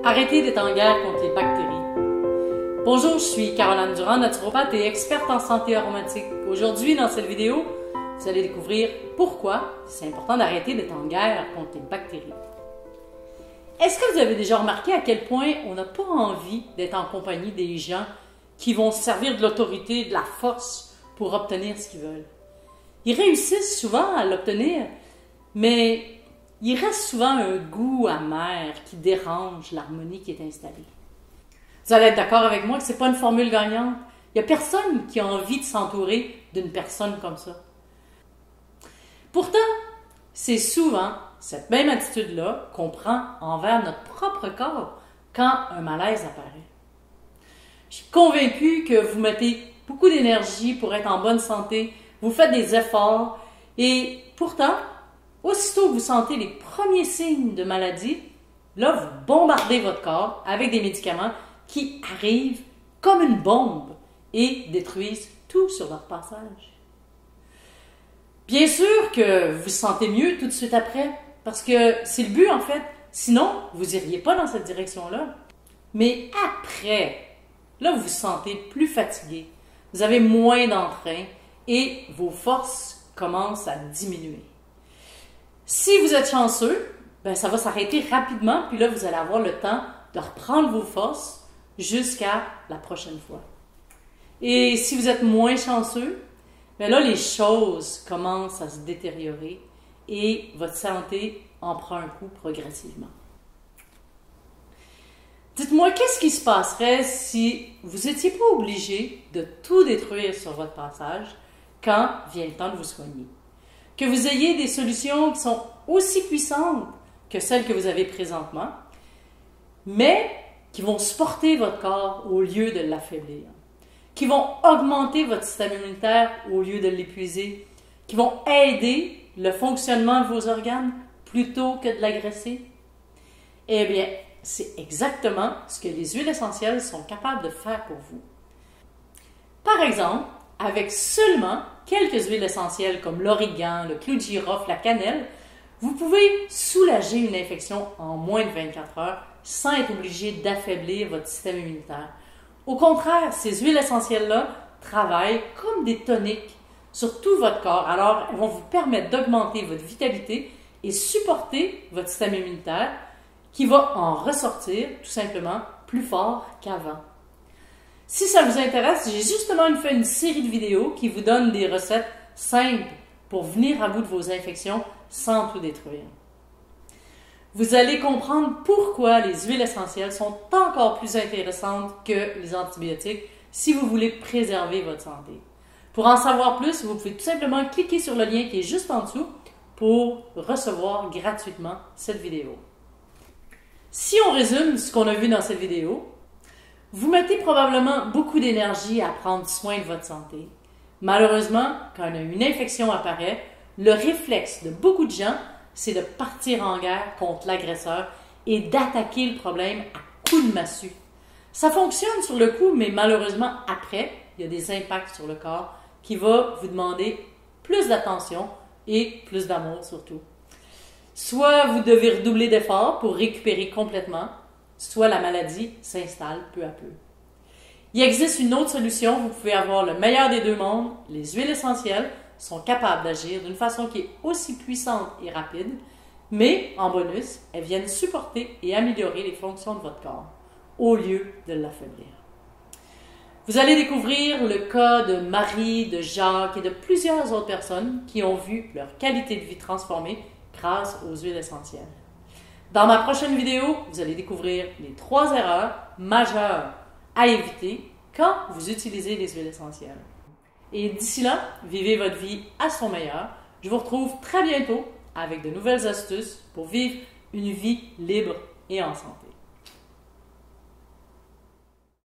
Arrêtez d'être en guerre contre les bactéries. Bonjour, je suis Caroline Durand, naturopathe et experte en santé aromatique. Aujourd'hui, dans cette vidéo, vous allez découvrir pourquoi c'est important d'arrêter d'être en guerre contre les bactéries. Est-ce que vous avez déjà remarqué à quel point on n'a pas envie d'être en compagnie des gens qui vont se servir de l'autorité, de la force pour obtenir ce qu'ils veulent? Ils réussissent souvent à l'obtenir, mais il reste souvent un goût amer qui dérange l'harmonie qui est installée. Vous allez être d'accord avec moi que ce n'est pas une formule gagnante. Il n'y a personne qui a envie de s'entourer d'une personne comme ça. Pourtant, c'est souvent cette même attitude-là qu'on prend envers notre propre corps quand un malaise apparaît. Je suis convaincue que vous mettez beaucoup d'énergie pour être en bonne santé, vous faites des efforts et pourtant, aussitôt que vous sentez les premiers signes de maladie, là, vous bombardez votre corps avec des médicaments qui arrivent comme une bombe et détruisent tout sur leur passage. Bien sûr que vous vous sentez mieux tout de suite après, parce que c'est le but en fait, sinon vous n'iriez pas dans cette direction-là. Mais après, là vous vous sentez plus fatigué, vous avez moins d'entrain et vos forces commencent à diminuer. Si vous êtes chanceux, ben ça va s'arrêter rapidement, puis là vous allez avoir le temps de reprendre vos forces jusqu'à la prochaine fois. Et si vous êtes moins chanceux, ben là les choses commencent à se détériorer et votre santé en prend un coup progressivement. Dites-moi, qu'est-ce qui se passerait si vous n'étiez pas obligé de tout détruire sur votre passage quand vient le temps de vous soigner? Que vous ayez des solutions qui sont aussi puissantes que celles que vous avez présentement, mais qui vont supporter votre corps au lieu de l'affaiblir, qui vont augmenter votre système immunitaire au lieu de l'épuiser, qui vont aider le fonctionnement de vos organes plutôt que de l'agresser. Eh bien, c'est exactement ce que les huiles essentielles sont capables de faire pour vous. Par exemple, avec seulement quelques huiles essentielles comme l'origan, le clou de girofle, la cannelle, vous pouvez soulager une infection en moins de 24 heures sans être obligé d'affaiblir votre système immunitaire. Au contraire, ces huiles essentielles-là travaillent comme des toniques sur tout votre corps. Alors, elles vont vous permettre d'augmenter votre vitalité et supporter votre système immunitaire qui va en ressortir tout simplement plus fort qu'avant. Si ça vous intéresse, j'ai justement fait une série de vidéos qui vous donnent des recettes simples pour venir à bout de vos infections sans tout détruire. Vous allez comprendre pourquoi les huiles essentielles sont encore plus intéressantes que les antibiotiques si vous voulez préserver votre santé. Pour en savoir plus, vous pouvez tout simplement cliquer sur le lien qui est juste en dessous pour recevoir gratuitement cette vidéo. Si on résume ce qu'on a vu dans cette vidéo, vous mettez probablement beaucoup d'énergie à prendre soin de votre santé. Malheureusement, quand une infection apparaît, le réflexe de beaucoup de gens, c'est de partir en guerre contre l'agresseur et d'attaquer le problème à coups de massue. Ça fonctionne sur le coup, mais malheureusement, après, il y a des impacts sur le corps qui vont vous demander plus d'attention et plus d'amour surtout. Soit vous devez redoubler d'efforts pour récupérer complètement, soit la maladie s'installe peu à peu. Il existe une autre solution, vous pouvez avoir le meilleur des deux mondes. Les huiles essentielles sont capables d'agir d'une façon qui est aussi puissante et rapide, mais en bonus, elles viennent supporter et améliorer les fonctions de votre corps, au lieu de l'affaiblir. Vous allez découvrir le cas de Marie, de Jacques et de plusieurs autres personnes qui ont vu leur qualité de vie transformée grâce aux huiles essentielles. Dans ma prochaine vidéo, vous allez découvrir les 3 erreurs majeures à éviter quand vous utilisez les huiles essentielles. Et d'ici là, vivez votre vie à son meilleur. Je vous retrouve très bientôt avec de nouvelles astuces pour vivre une vie libre et en santé.